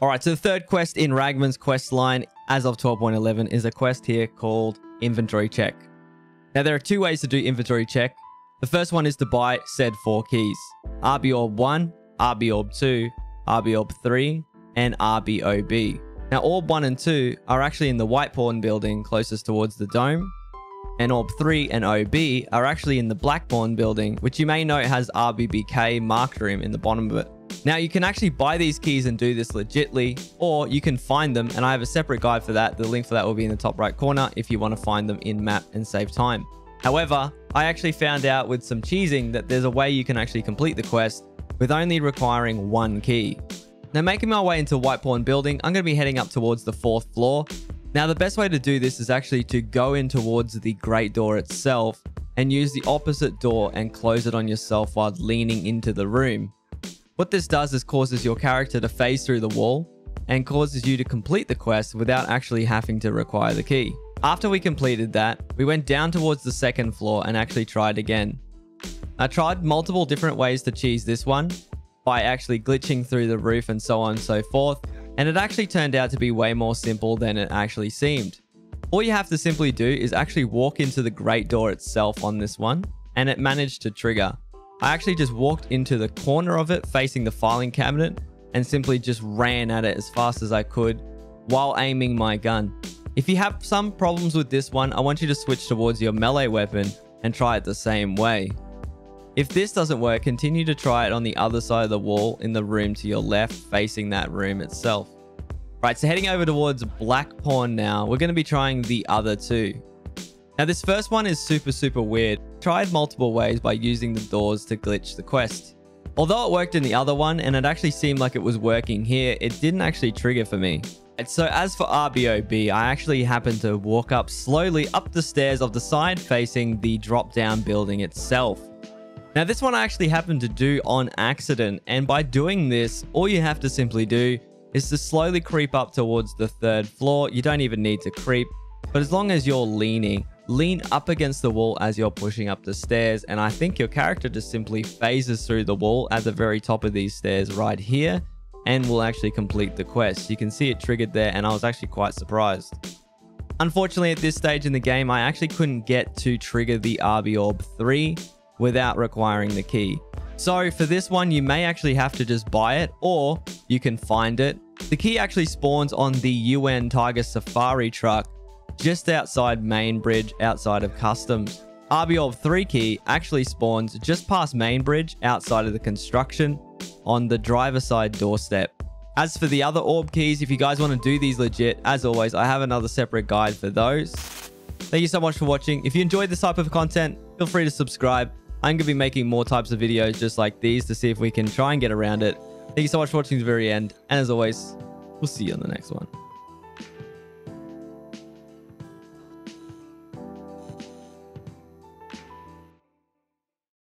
All right, so the third quest in Ragman's quest line as of 12.11 is a quest here called Inventory Check. Now, there are two ways to do Inventory Check. The first one is to buy said 4 keys. rb-orb 1, rb-orb 2, rb-orb 3, and rbob. Now, orb 1 and 2 are actually in the white pawn building closest towards the dome. And orb 3 and OB are actually in the black pawn building, which you may note has RBBK marked room in the bottom of it. Now, you can actually buy these keys and do this legitly, or you can find them, and I have a separate guide for that. The link for that will be in the top right corner if you want to find them in map and save time. However, I actually found out with some cheesing that there's a way you can actually complete the quest with only requiring 1 key. Now, making my way into white pawn building, I'm going to be heading up towards the 4th floor. Now, the best way to do this is actually to go in towards the great door itself and use the opposite door and close it on yourself while leaning into the room. What this does is causes your character to phase through the wall and causes you to complete the quest without actually having to require the key. After we completed that, we went down towards the 2nd floor and actually tried again. I tried multiple different ways to cheese this one by actually glitching through the roof and so on and so forth, and it actually turned out to be way more simple than it actually seemed. All you have to simply do is actually walk into the great door itself on this one, and it managed to trigger. I actually just walked into the corner of it facing the filing cabinet and simply just ran at it as fast as I could while aiming my gun. If you have some problems with this one, I want you to switch towards your melee weapon and try it the same way. If this doesn't work, continue to try it on the other side of the wall in the room to your left, facing that room itself. Right, so heading over towards black pawn now, we're going to be trying the other two. Now, this first one is super weird. Tried multiple ways by using the doors to glitch the quest. Although it worked in the other one, and it actually seemed like it was working here, it didn't actually trigger for me. So as for rbob, I actually happened to walk up slowly up the stairs of the side facing the drop-down building itself. Now, this one I actually happened to do on accident, and by doing this, all you have to simply do is to slowly creep up towards the 3rd floor. You don't even need to creep, but as long as you're lean up against the wall as you're pushing up the stairs, and I think your character just simply phases through the wall at the very top of these stairs right here, and will actually complete the quest. You can see it triggered there, and I was actually quite surprised. Unfortunately, at this stage in the game, I actually couldn't get to trigger the rb-orb 3 without requiring the key. So for this one, you may actually have to just buy it, or you can find it. The key actually spawns on the UN Tiger Safari truck just outside main bridge, outside of customs. rb-orb 3 key actually spawns just past main bridge, outside of the construction, on the driver side doorstep. As for the other orb keys, if you guys want to do these legit, as always, I have another separate guide for those. Thank you so much for watching. If you enjoyed this type of content, feel free to subscribe. I'm going to be making more types of videos just like these to see if we can try and get around it. Thank you so much for watching to the very end. And as always, we'll see you on the next one.